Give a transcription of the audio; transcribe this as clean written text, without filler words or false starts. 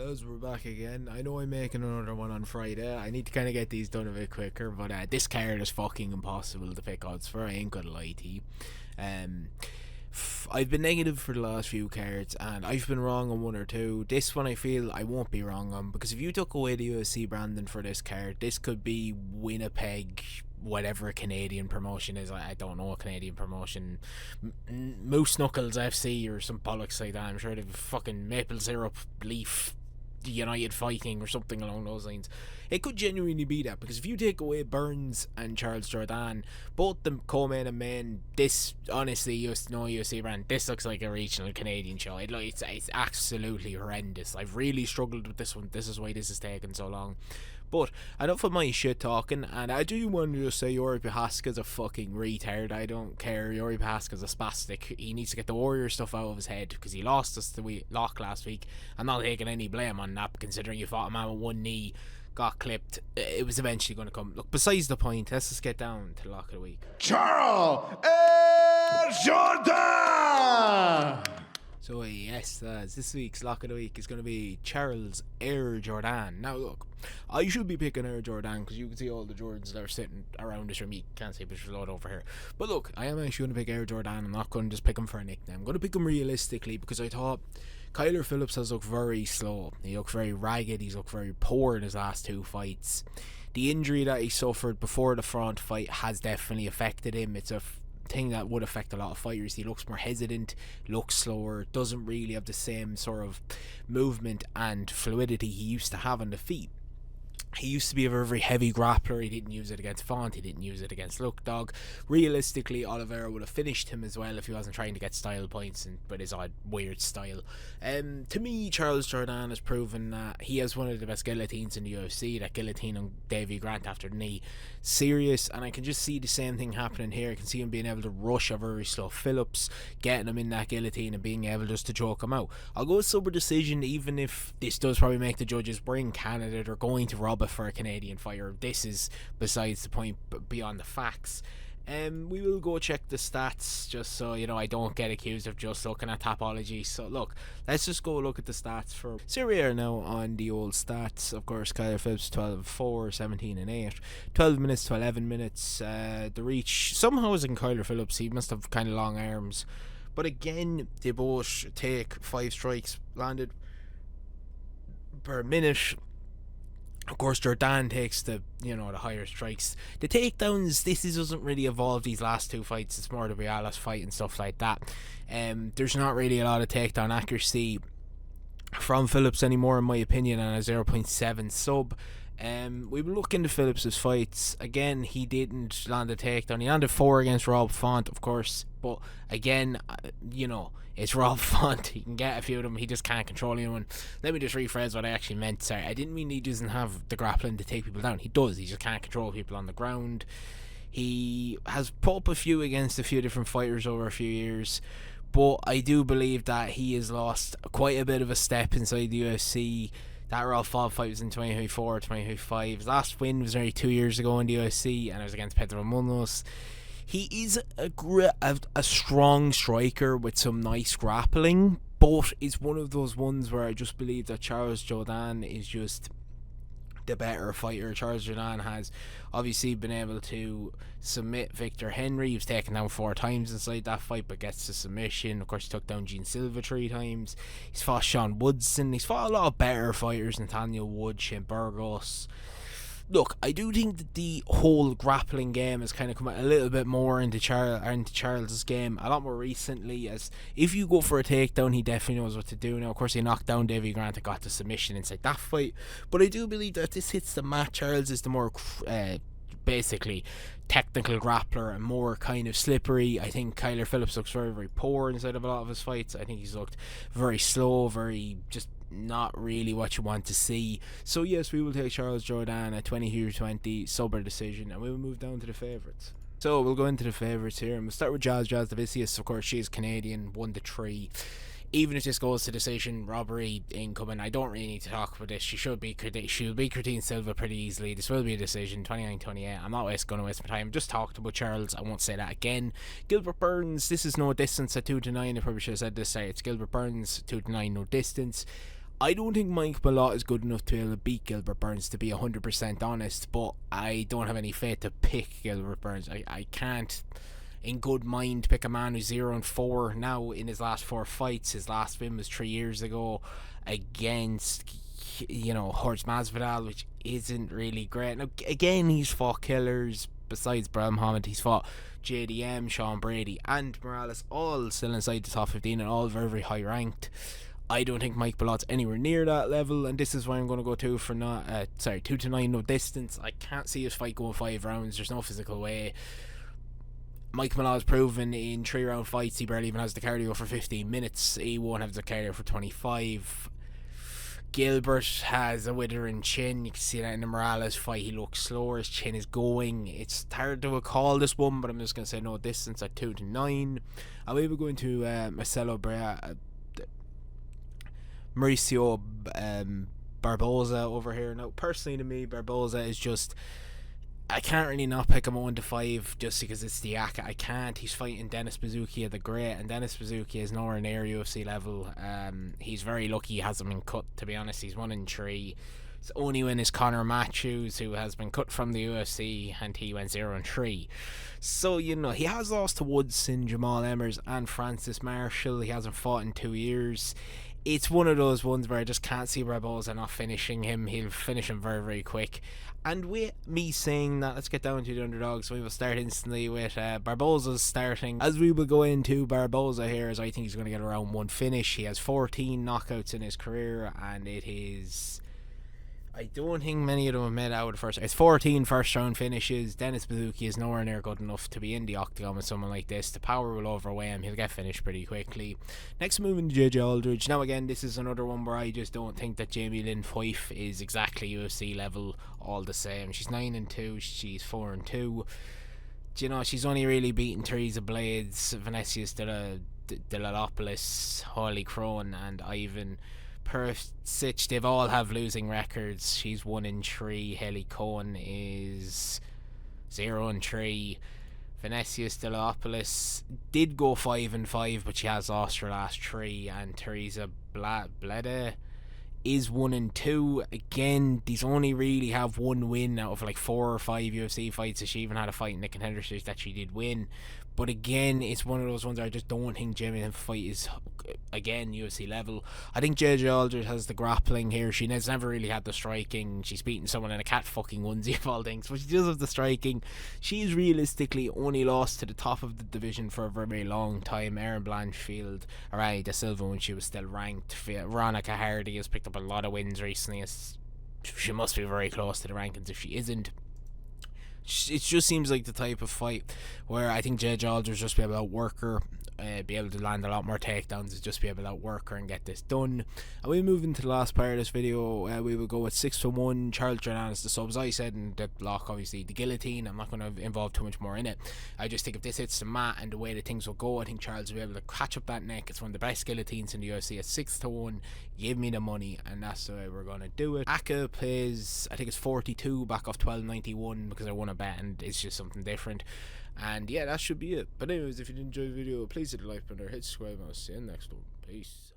Lads, we're back again. I know I'm making another one on Friday. I need to kind of get these done a bit quicker, but this card is fucking impossible to pick odds for. I ain't gonna lie to you. Um, I've been negative for the last few cards, and I've been wrong on one or two. This one I feel I won't be wrong on, because if you took away the UFC branding for this card, this could be Winnipeg, whatever Canadian promotion is. I don't know a Canadian promotion, Moose Knuckles FC or some bollocks like that. I'm sure they've fucking maple syrup leaf United Fighting or something along those lines. It could genuinely be that, because if you take away Burns and Charles Jourdain, both them co-main and main, this honestly, no UFC brand, this looks like a regional Canadian show. It's absolutely horrendous. I've really struggled with this one. This is why this is taking so long. But enough of my shit talking, and I do want to just say Yuri Prohaska's a fucking retard. I don't care. Yuri Prohaska's a spastic. He needs to get the Warrior stuff out of his head, because he lost us the lock last week. I'm not taking any blame on that, considering he fought a man with one knee, got clipped. It was eventually going to come. Look, besides the point, let's just get down to lock of the week. Charles Jourdain! So yes, lads, this week's lock of the week is going to be Charles Jourdain. Now look, I should be picking Jourdain because you can see all the Jordans that are sitting around us. Or me can't see, but there's a lot over here. But look, I am actually going to pick Jourdain. I'm not going to just pick him for a nickname. I'm going to pick him realistically, because I thought Kyler Phillips has looked very slow. He looked very ragged. He's looked very poor in his last two fights. The injury that he suffered before the front fight has definitely affected him. It's a thing that would affect a lot of fighters. He looks more hesitant, looks slower, doesn't really have the same sort of movement and fluidity he used to have on the feet. He used to be a very, very heavy grappler. He didn't use it against Font. He didn't use it against Look Dog. Realistically, Oliveira would have finished him as well if he wasn't trying to get style points and with his odd weird style. To me, Charles Jourdain has proven that he has one of the best guillotines in the UFC. That guillotine on Davy Grant after the knee, serious. And I can just see the same thing happening here. I can see him being able to rush a very slow Phillips, getting him in that guillotine and being able just to choke him out. I'll go with sober decision, even if this does probably make the judges bring Canada. They're going to rob for a Canadian fighter. This is besides the point, beyond the facts. We will go check the stats just so I don't get accused of just looking at Tapology. So look, let's just go look at the stats for Syria now on the old stats. Of course, Kyler Phillips 12-4, 17-8, 12 minutes to 11 minutes. The reach somehow is in Kyler Phillips. He must have kind of long arms, but again, they both take 5 strikes landed per minute. Of course, Jourdain takes the higher strikes. The takedowns, this doesn't really evolve these last two fights. It's more the Bialas fight and stuff like that. There's not really a lot of takedown accuracy from Phillips anymore, in my opinion, on a 0.7 sub. We will look into Phillips' fights. Again, he didn't land a takedown. He landed 4 against Rob Font, of course. But again, it's Rob Font. He can get a few of them. He just can't control anyone. Let me just rephrase what I actually meant. Sorry, I didn't mean he doesn't have the grappling to take people down. He does. He just can't control people on the ground. He has put up a few against a few different fighters over a few years. But I do believe that he has lost quite a bit of a step inside the UFC. That Raw fight was in 2024, 2025. His last win was only 2 years ago in the UFC, and it was against Pedro Munoz. He is a strong striker with some nice grappling, but it's one of those ones where I just believe that Charles Jourdain is just the better fighter. Charles Jourdain has obviously been able to submit Victor Henry. He was taken down 4 times inside that fight, but gets the submission. Of course, he took down Gene Silva 3 times. He's fought Sean Woodson. He's fought a lot of better fighters, Nathaniel Wood, Shane Burgos. Look, I do think that the whole grappling game has kind of come out a little bit more into Charles's game a lot more recently, as if you go for a takedown, he definitely knows what to do. Now, of course, he knocked down Davy Grant and got the submission inside that fight, but I do believe that this hits the mat. Charles is the more basically technical grappler and more kind of slippery. I think Kyler Phillips looks very, very poor inside of a lot of his fights. I think he's looked very slow, very just not really what you want to see. So yes, we will take Charles Jourdain at 20-20 sober decision, and we will move down to the favourites. So we'll go into the favourites here, and we'll start with Jazz Davicius. Of course, she is Canadian, 1-3. Even if this goes to decision, robbery incoming, I don't really need to talk about this. She'll beat Curtine Silva pretty easily. This will be a decision, 29-28. I'm not going to waste my time. Just talked about Charles. I won't say that again. Gilbert Burns, this is no distance at 2-9. I probably should have said this. It's Gilbert Burns, 2-9, no distance. I don't think Mike Malott is good enough to be able to beat Gilbert Burns, to be 100% honest, but I don't have any faith to pick Gilbert Burns. I can't in good mind pick a man who's 0-4 now in his last 4 fights. His last win was 3 years ago against, Horst Masvidal, which isn't really great. Now, again, he's fought killers besides Brad Muhammad. He's fought JDM, Sean Brady, and Morales, all still inside the top 15 and all very, very high ranked. I don't think Mike Malott's anywhere near that level, and this is why I'm going to go 2 to 9, no distance. I can't see his fight going 5 rounds. There's no physical way. Mike Malott has proven in 3-round fights he barely even has the cardio for 15 minutes. He won't have the cardio for 25. Gilbert has a withering chin. You can see that in the Morales fight. He looks slower. His chin is going. It's hard to call this one, but I'm just going to say no distance at 2 to 9. I'll maybe go into Mauricio Barboza over here. Now, personally to me, Barboza is just... I can't really not pick him at 1 to 5 just because it's the Aka. I can't. He's fighting Dennis Bazookia the Great, and Dennis Bazookia is nowhere near UFC level. He's very lucky he hasn't been cut, to be honest. He's 1-3. His only win is Conor Matthews, who has been cut from the UFC, and he went 0-3. So, he has lost to Woodson, Jamal Emmers, and Francis Marshall. He hasn't fought in 2 years. It's one of those ones where I just can't see Barboza not finishing him. He'll finish him very, very quick. And with me saying that, let's get down to the underdogs. We will start instantly with Barboza's starting. As we will go into Barboza here, as I think he's going to get around 1 finish. He has 14 knockouts in his career, and it is... I don't think many of them have made out first. It's 14 first-round finishes. Dennis Bazooki is nowhere near good enough to be in the octagon with someone like this. The power will overweigh him. He'll get finished pretty quickly. Next, moving to JJ Aldridge. Now, again, this is another one where I just don't think that Jamie Lynn Fife is exactly UFC level all the same. She's 9-2. She's 4-2. She's only really beaten Teresa Blades, Vinicius Delilopoulos, Holly Crone, and Ivan Persic. They all have losing records. She's 1-3. Haley Cohen is 0-3. Vinicius Delilopoulos did go 5-5, but she has lost her last 3. And Teresa Bleda is 1-2. Again, these only really have 1 win out of like 4 or 5 UFC fights. So she even had a fight in the Contender Series that she did win. But again, it's one of those ones where I just don't think Jamie Lynn Fight is, again, UFC level. I think JJ Aldridge has the grappling here. She has never really had the striking. She's beaten someone in a cat fucking onesie of all things, but she does have the striking. She's realistically only lost to the top of the division for a very, very long time. Erin Blanchfield, Araya Da Silva when she was still ranked. Veronica Hardy has picked up a lot of wins recently. She must be very close to the rankings if she isn't. It just seems like the type of fight where I think JJ Aldridge just be able to outwork her, be able to land a lot more takedowns, and just be able to outwork her and get this done. And we move into the last part of this video. We will go with 6-1. Charles Jourdain is the subs. I said in the block, obviously, the guillotine. I'm not going to involve too much more in it. I just think if this hits the mat and the way that things will go, I think Charles will be able to catch up that neck. It's one of the best guillotines in the UFC at 6-1. Give me the money, and that's the way we're going to do it. Aka plays, I think it's 42 back off 12.91 because I won a bet, and it's just something different. And yeah, that should be it. But anyways, if you did enjoy the video, please hit the like button or hit subscribe, and I'll see you in the next one. Peace.